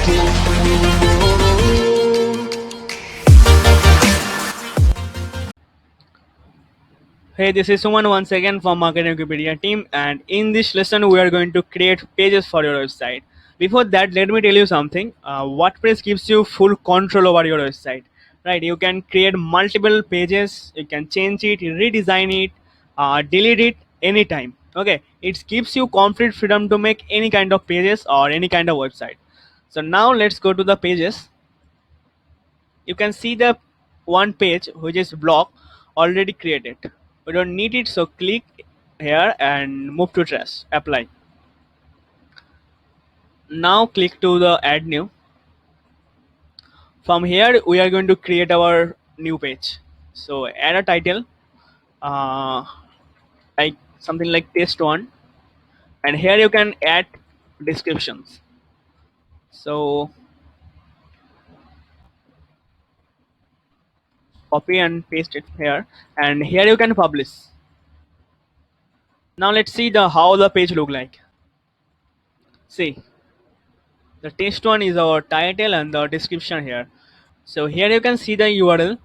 Hey, this is Suman once again from Marketing Wikipedia team, and in this lesson, we are going to create pages for your website. Before that, let me tell you something. WordPress gives you full control over your website, right? You can create multiple pages, you can change it, redesign it, delete it anytime. Okay, it gives you complete freedom to make any kind of pages or any kind of website. So now let's go to the pages. You can see the one page which is block already created. We don't need it, so click here and move to trash, apply. Now click to the add new. From here we are going to create our new page. So add a title, uh, like something like test one, and here you can add descriptions. So copy and paste it here, and here you can publish. Now let's see the how the page look like. See, the test one is our title and the description here. So here you can see the URL.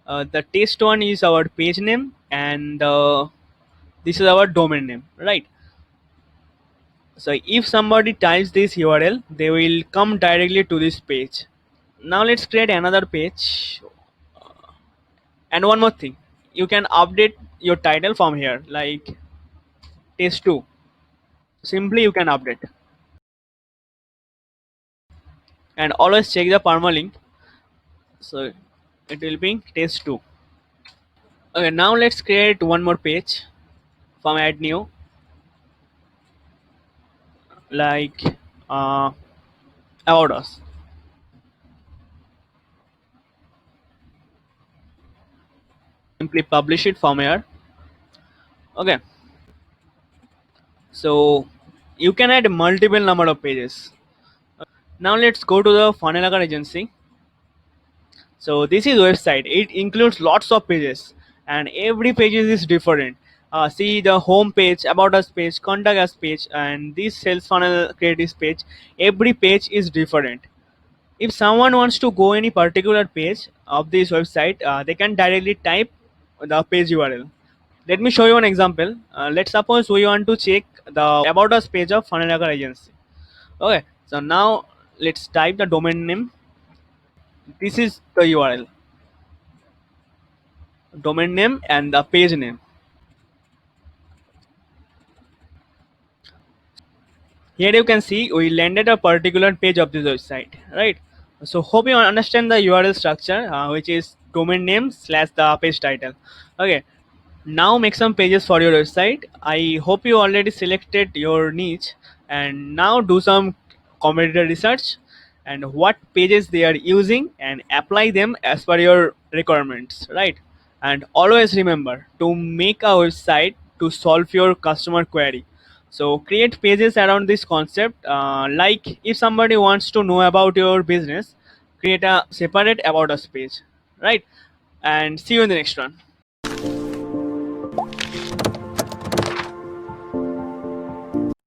The test one is our page name, and this is our domain name, right? So if somebody types this URL, they will come directly to this page. Now let's create another page. And one more thing, you can update your title from here, like test 2. Simply you can update, and always check the permalink. So it will be test 2. Okay, now let's create one more page from add new, like uh, about us. Simply publish it from here. Okay, so you can add multiple number of pages. Now let's go to the Funnelaker agency. So this is website. It includes lots of pages, and every page is different. See the home page, about us page, contact us page, and this sales funnel creatives page. Every page is different. If someone wants to go any particular page of this website, they can directly type the page URL. Let me show you an example. Let's suppose we want to check the about us page of Funnelaker agency. Okay, so now let's type the domain name. This is the URL, domain name and the page name. Here you can see we landed a particular page of this website, right? So hope you understand the URL structure, which is domain name slash the page title. Okay, now make some pages for your website. I hope you already selected your niche, and now do some competitor research and what pages they are using and apply them as per your requirements, right? And always remember to make a website to solve your customer query. So create pages around this concept, like if somebody wants to know about your business, create a separate about us page, right? And see you in the next one.